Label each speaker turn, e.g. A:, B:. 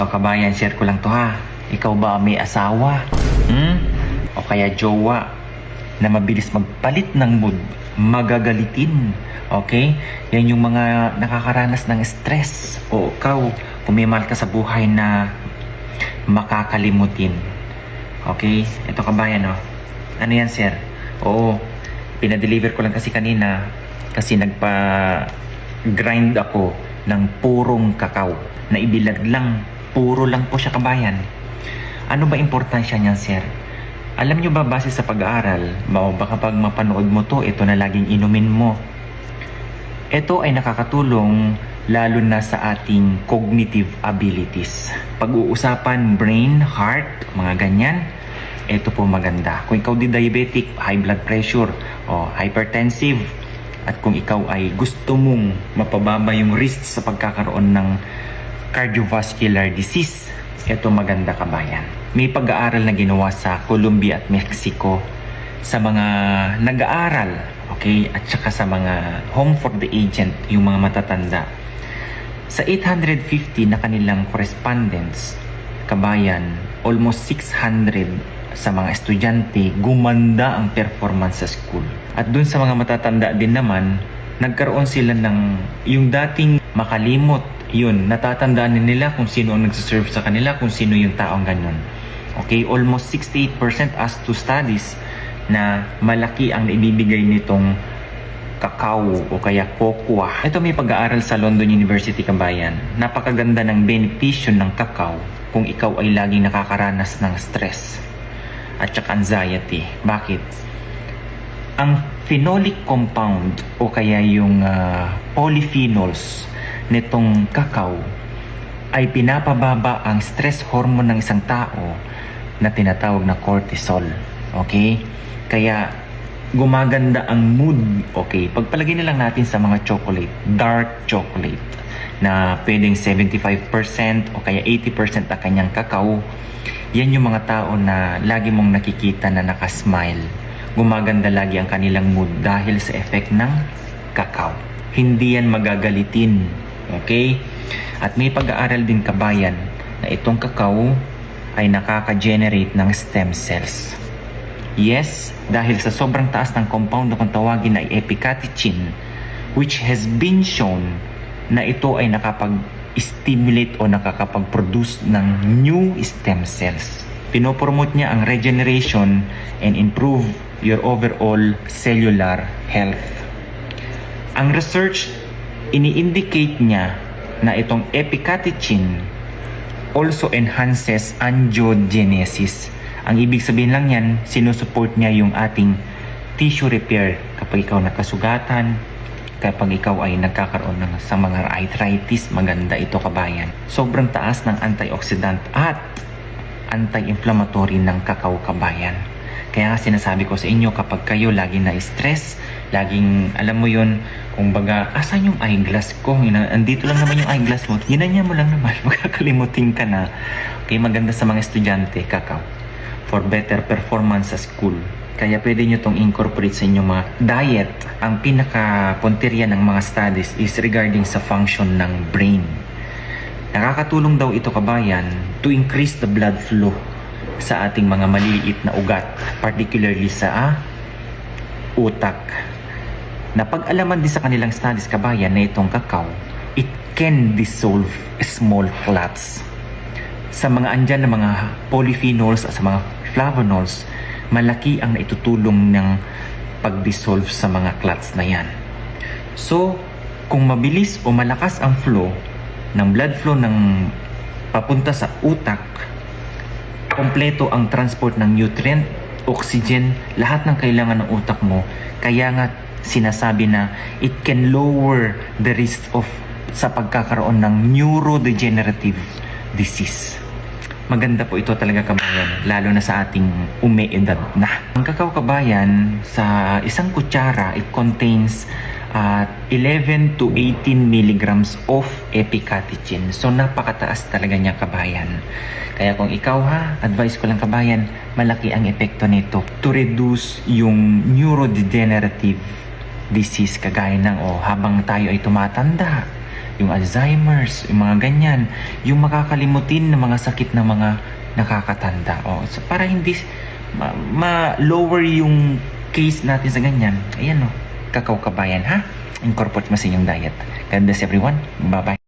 A: O kabayan, share ko lang to ha. Ikaw ba may asawa? O kaya jowa na mabilis magpalit ng mood, magagalitin? Okay? Yan yung mga nakakaranas ng stress. O ikaw, kung may mahal ka sa buhay na makakalimutin. Okay? Ito kabayan, oh. Ano yan, sir? Oo, pinadeliver ko lang kasi kanina kasi nagpa-grind ako ng purong kakao na ibilad lang. Puro lang po siya kabayan. Ano ba importansya niyan, sir? Alam nyo ba base sa pag-aaral, baka pag mapanood mo to, ito na laging inumin mo. Ito ay nakakatulong lalo na sa ating cognitive abilities. Pag-uusapan brain, heart, mga ganyan, ito po maganda. Kung ikaw di diabetic, high blood pressure, o hypertensive, at kung ikaw ay gusto mong mapababa yung risk sa pagkakaroon ng cardiovascular disease, ito maganda kabayan. May pag-aaral na ginawa sa Colombia at Mexico sa mga nag-aaral, okay, at saka sa mga home for the aged, yung mga matatanda. Sa 850 na kanilang correspondents, kabayan, almost 600 sa mga estudyante, gumanda ang performance sa school. At dun sa mga matatanda din naman, nagkaroon sila ng yung dating makalimot, yun, natatandaan nila kung sino ang nagsiserve sa kanila, kung sino yung taong ganyan. Okay, almost 68% as to studies na malaki ang naibibigay nitong kakao o kaya cocoa. Ito may pag-aaral sa London University kabayan. Napakaganda ng benepisyo ng kakao kung ikaw ay laging nakakaranas ng stress at saka anxiety. Bakit? Ang phenolic compound o kaya yung polyphenols nitong kakao ay pinapababa ang stress hormone ng isang tao na tinatawag na cortisol. Okay? Kaya gumaganda ang mood. Okay? Pagpalagay na lang natin sa mga chocolate, dark chocolate, na pwedeng 75% o kaya 80% ang kanyang kakao. Yan yung mga tao na lagi mong nakikita na nakasmile. Gumaganda lagi ang kanilang mood dahil sa effect ng kakao. Hindi yan magagalitin. Okay? At may pag-aaral din kabayan na itong kakao ay nakaka-generate ng stem cells. Yes, dahil sa sobrang taas ng compound na kung tawagin ay epicatechin, which has been shown na ito ay nakapag-stimulate o nakakapag-produce ng new stem cells. Pinopromote niya ang regeneration and improve your overall cellular health. Ang research, ini-indicate niya na itong epicatechin also enhances angiogenesis. Ang ibig sabihin lang yan, sinusupport niya yung ating tissue repair kapag ikaw nakasugatan, kapag ikaw ay nagkakaroon sa mga arthritis, maganda ito kabayan. Sobrang taas ng antioxidant at anti-inflammatory ng kakao kabayan. Kaya nga sinasabi ko sa inyo, kapag kayo laging na-stress, laging, alam mo yun, kung baga, asan yung eyeglass ko? Andito lang naman yung eyeglass mo. Ginanya mo lang naman, magkakalimutin ka na. Okay, maganda sa mga estudyante, kakao, for better performance sa school. Kaya pwede nyo itong incorporate sa inyong mga diet. Ang pinaka-punteriya ng mga studies is regarding sa function ng brain. Nakakatulong daw ito kabayan to increase the blood flow sa ating mga maliliit na ugat, particularly sa utak. Napag-alaman din sa kanilang studies kabayan na itong kakao, it can dissolve small clots. Sa mga andyan na mga polyphenols at sa mga flavonols, malaki ang naitutulong ng pag-dissolve sa mga clots na yan. So, kung mabilis o malakas ang flow ng blood flow ng papunta sa utak, kompleto ang transport ng nutrient, oxygen, lahat ng kailangan ng utak mo. Kaya nga sinasabi na it can lower the risk of sa pagkakaroon ng neurodegenerative disease. Maganda po ito talaga kabayan, lalo na sa ating umeedad na. Ang kakao kabayan, sa isang kutsara, it contains 11 to 18 milligrams of epicatechin. So napakataas talaga niya kabayan. Kaya kung ikaw advice ko lang kabayan, malaki ang epekto nito to reduce yung neurodegenerative disease kagaya ng habang tayo ay tumatanda, yung Alzheimer's, yung mga ganyan, yung makakalimutin ng mga sakit ng mga nakakatanda. So para hindi ma-lower yung case natin sa ganyan, ayan kakao kabayan ha, incorporate mo sa inyong diet. God bless everyone. Bye-bye.